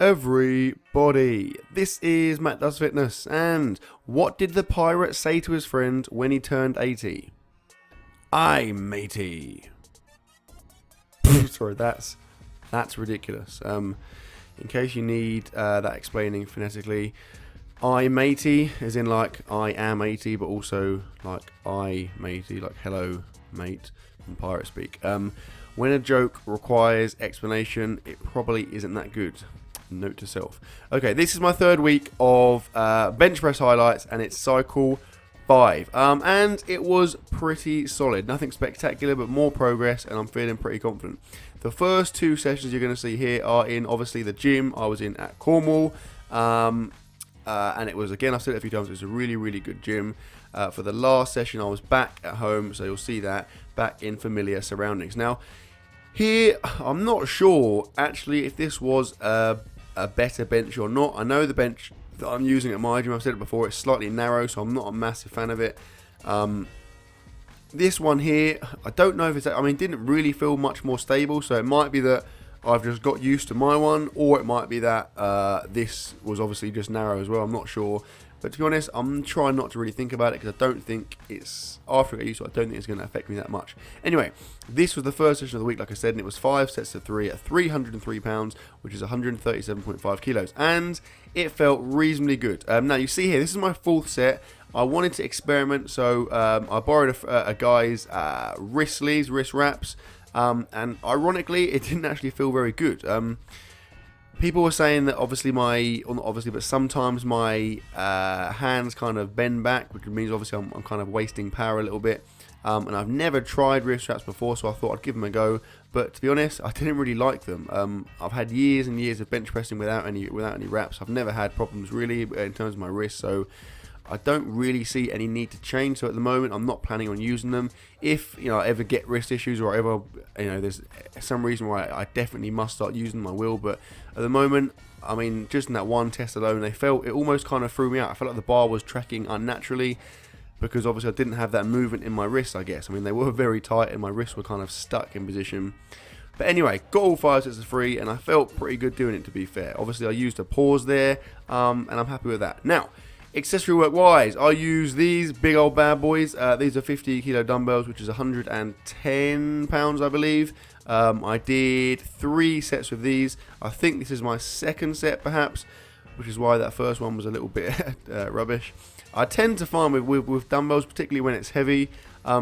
everybody, this is Mattdoesfitness, and what did the pirate say to his friend when he turned 80? Aye, matey. Sorry, that's ridiculous. In case you need that explaining phonetically, I matey, as in like I am 80, but also like I matey, like hello mate in pirate speak. When a joke requires explanation, it probably isn't that good. Note to self. Okay, this is my third week of bench press highlights, and it's cycle 5. And it was pretty solid. Nothing spectacular, but more progress, and I'm feeling pretty confident. The first two sessions you're going to see here are in, obviously, the gym I was in at Cornwall. And it was, again, I've said it a few times, it was a really, really good gym. For the last session, I was back at home, so you'll see that, back in familiar surroundings. Now, here, I'm not sure, actually, if this was a better bench or not. I know the bench that I'm using at my gym, I've said it before, it's slightly narrow, so I'm not a massive fan of it. This one here, I don't know if it's, didn't really feel much more stable, so it might be that I've just got used to my one, or it might be that this was obviously just narrow as well, I'm not sure. But to be honest, I'm trying not to really think about it, because I don't think it's, after I get used to it, I don't think it's going to affect me that much. Anyway, this was the first session of the week, like I said, and it was 5 sets of 3 at 303 pounds, which is 137.5 kilos, and it felt reasonably good. Now, you see here, this is my 4th set. I wanted to experiment, so I borrowed a guy's wrist sleeves, wrist wraps, and ironically, it didn't actually feel very good. People were saying that but sometimes my hands kind of bend back, which means obviously I'm kind of wasting power a little bit. And I've never tried wrist wraps before, so I thought I'd give them a go. But to be honest, I didn't really like them. I've had years and years of bench pressing without any wraps. I've never had problems really in terms of my wrist, so I don't really see any need to change. So at the moment, I'm not planning on using them. If I ever get wrist issues, or ever there's some reason why I definitely must start using them, I will. But at the moment, just in that one test alone, it almost kind of threw me out. I felt like the bar was tracking unnaturally, because obviously I didn't have that movement in my wrists, I guess. They were very tight and my wrists were kind of stuck in position. But anyway, got all 5 sets of 3, and I felt pretty good doing it, to be fair. Obviously I used a pause there, and I'm happy with that. Now, accessory work wise, I use these big old bad boys. These are 50 kilo dumbbells, which is 110 pounds, I believe. I did 3 sets with these. I think this is my 2nd set, perhaps, which is why that first one was a little bit rubbish. I tend to find with dumbbells, particularly when it's heavy, I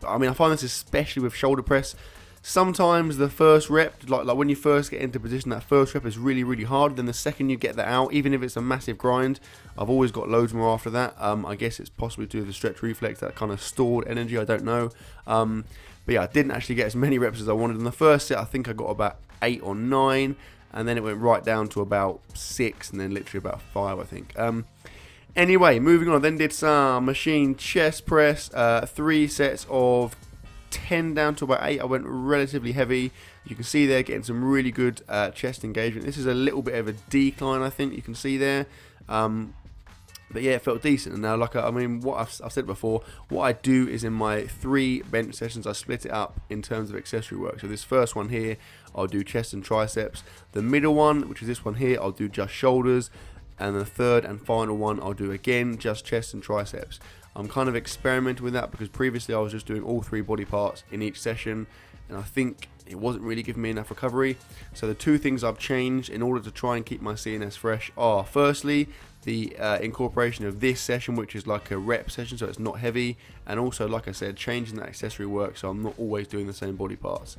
find this especially with shoulder press. Sometimes the first rep, like when you first get into position, that first rep is really, really hard. Then the second you get that out, even if it's a massive grind, I've always got loads more after that. I guess it's possibly due to the stretch reflex, that kind of stored energy, I don't know. But yeah, I didn't actually get as many reps as I wanted. In the first set, I think I got about 8 or 9, and then it went right down to about 6, and then literally about 5, I think. Anyway, moving on, I then did some machine chest press, 3 sets of 10 down to about 8. I went relatively heavy. You can see there, getting some really good chest engagement. This is a little bit of a decline, I think you can see there. But yeah, it felt decent. And now, what I've said before, what I do is in my 3 bench sessions, I split it up in terms of accessory work. So this first one here, I'll do chest and triceps. The middle one, which is this one here, I'll do just shoulders. And the third and final one, I'll do again just chest and triceps. I'm kind of experimenting with that, because previously I was just doing all 3 body parts in each session, and I think it wasn't really giving me enough recovery. So the 2 things I've changed in order to try and keep my CNS fresh are, firstly, the incorporation of this session, which is like a rep session, so it's not heavy, and also, like I said, changing that accessory work so I'm not always doing the same body parts.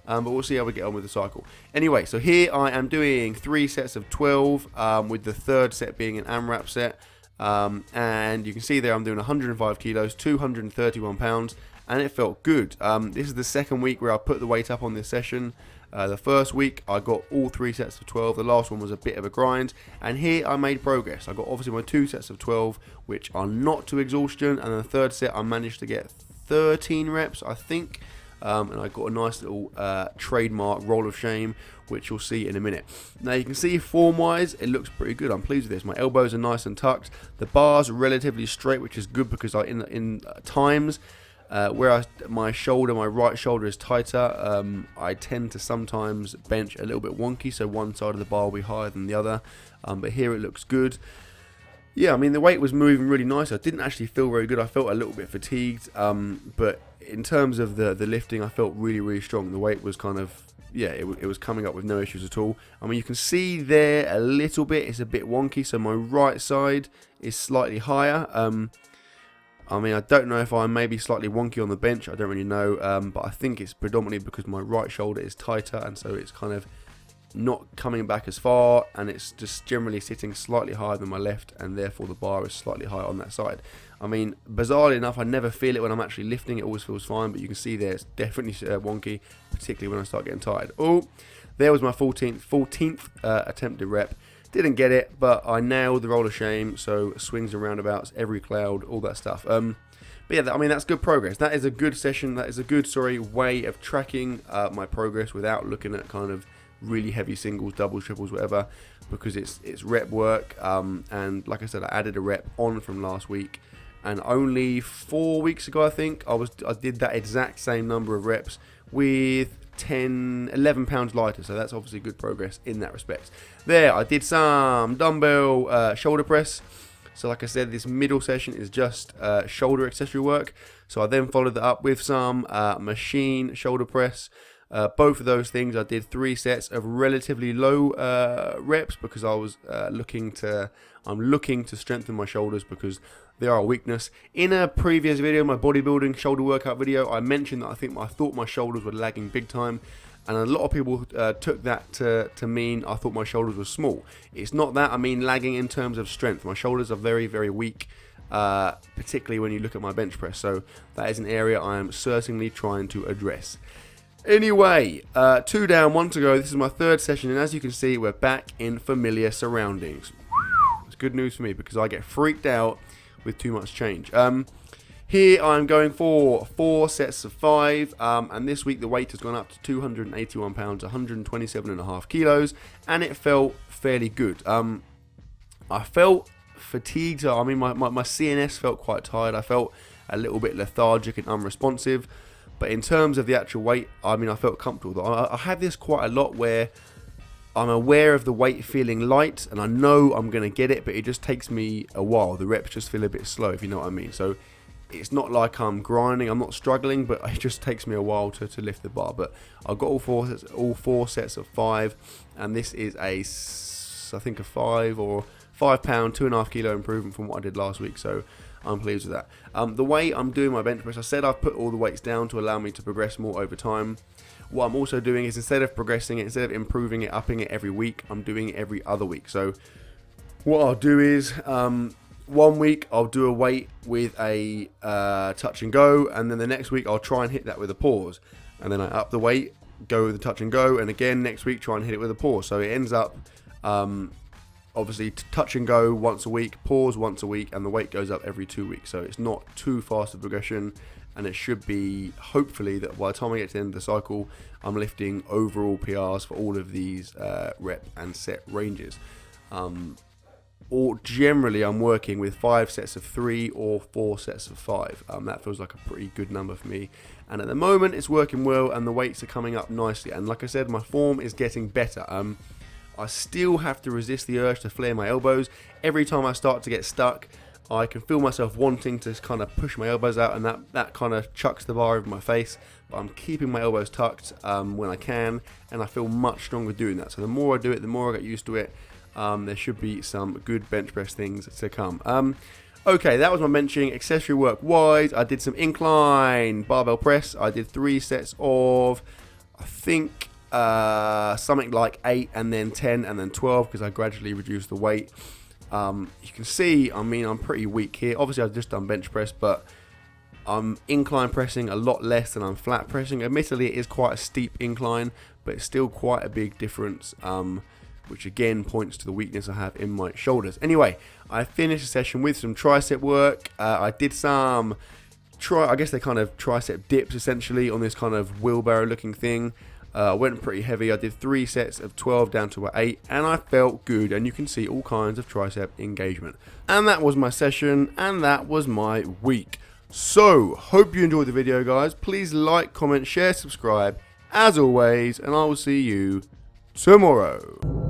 But we'll see how we get on with the cycle. Anyway, so here I am doing 3 sets of 12, with the 3rd set being an AMRAP set. And you can see there I'm doing 105 kilos, 231 pounds, and it felt good. This is the 2nd week where I put the weight up on this session. The first week I got all 3 sets of 12, the last one was a bit of a grind, and here I made progress. I got obviously my 2 sets of 12, which are not to exhaustion, and the 3rd set I managed to get 13 reps, I think. And I got a nice little trademark roll of shame, which you'll see in a minute. Now you can see form wise it looks pretty good. I'm pleased with this. My elbows are nice and tucked. The bars are relatively straight, which is good, because in times My right shoulder is tighter, I tend to sometimes bench a little bit wonky, so one side of the bar will be higher than the other, but here it looks good. Yeah, I mean, the weight was moving really nice. I didn't actually feel very good. I felt a little bit fatigued, but in terms of the lifting, I felt really, really strong. The weight was kind of, yeah, it was coming up with no issues at all. I mean, you can see there a little bit, it's a bit wonky, so my right side is slightly higher. I mean, I don't know if I'm maybe slightly wonky on the bench, I don't really know, but I think it's predominantly because my right shoulder is tighter, and so it's kind of not coming back as far, and it's just generally sitting slightly higher than my left, and therefore the bar is slightly higher on that side. I mean, bizarrely enough, I never feel it when I'm actually lifting. It always feels fine, but you can see there it's definitely wonky, particularly when I start getting tired. Oh, there was my 14th attempted rep. Didn't get it, but I nailed the roll of shame, so swings and roundabouts, every cloud, all that stuff. But yeah, I mean, that's good progress. That is a good session. That is a good, way of tracking my progress without looking at kind of really heavy singles, doubles, triples, whatever, because it's rep work. And like I said, I added a rep on from last week, and only 4 weeks ago, I think, I did that exact same number of reps with 11 pounds lighter, so that's obviously good progress in that respect. There, I did some dumbbell shoulder press. So like I said, this middle session is just shoulder accessory work. So I then followed that up with some machine shoulder press. Both of those things, I did 3 sets of relatively low reps, because I was looking to strengthen my shoulders, because they are a weakness. In a previous video, my bodybuilding shoulder workout video, I mentioned that I thought my shoulders were lagging big time, and a lot of people took that to mean I thought my shoulders were small. It's not that. I mean lagging in terms of strength. My shoulders are very, very weak, particularly when you look at my bench press. So that is an area I am certainly trying to address. Anyway, 2 down, 1 to go. This is my 3rd session, and as you can see, we're back in familiar surroundings. It's good news for me, because I get freaked out with too much change. Here I'm going for 4 sets of 5, and this week the weight has gone up to 281 pounds, 127.5 kilos, and it felt fairly good. I felt fatigued. I mean, my CNS felt quite tired. I felt a little bit lethargic and unresponsive. But in terms of the actual weight, I mean, I felt comfortable. I have this quite a lot where I'm aware of the weight feeling light, and I know I'm going to get it, but it just takes me a while. The reps just feel a bit slow, if you know what I mean. So it's not like I'm grinding, I'm not struggling, but it just takes me a while to lift the bar. But I've got all four sets of 5, and this is I think a 5 pound, 2.5 kilo improvement from what I did last week. So I'm pleased with that. The way I'm doing my bench press, I said I've put all the weights down to allow me to progress more over time. What I'm also doing is, instead of progressing it, instead of improving it, upping it every week, I'm doing it every other week. So what I'll do is, 1 week I'll do a weight with a touch and go, and then the next week I'll try and hit that with a pause, and then I up the weight, go with the touch and go, and again next week try and hit it with a pause. So it ends up obviously touch and go once a week, pause once a week, and the weight goes up every 2 weeks. So it's not too fast a progression, and it should be, hopefully, that by the time I get to the end of the cycle, I'm lifting overall PRs for all of these rep and set ranges. Or generally I'm working with 5 sets of 3 or 4 sets of 5. That feels like a pretty good number for me, and at the moment it's working well, and the weights are coming up nicely, and like I said, my form is getting better. I still have to resist the urge to flare my elbows. Every time I start to get stuck, I can feel myself wanting to kind of push my elbows out, and that kind of chucks the bar over my face. But I'm keeping my elbows tucked when I can, and I feel much stronger doing that. So the more I do it, the more I get used to it. There should be some good bench press things to come. Okay, that was my benching. Accessory work wise, I did some incline barbell press. I did 3 sets of, I think, something like 8, and then 10, and then 12, because I gradually reduced the weight. You can see, I mean, I'm pretty weak here. Obviously I've just done bench press, but I'm incline pressing a lot less than I'm flat pressing. Admittedly, it is quite a steep incline, but it's still quite a big difference, which again points to the weakness I have in my shoulders. Anyway, I finished the session with some tricep work. I did some I guess they're kind of tricep dips essentially on this kind of wheelbarrow looking thing. Went pretty heavy. I did 3 sets of 12 down to 8, and I felt good, and you can see all kinds of tricep engagement. And that was my session, and that was my week. So, hope you enjoyed the video, guys. Please like, comment, share, subscribe, as always, and I will see you tomorrow.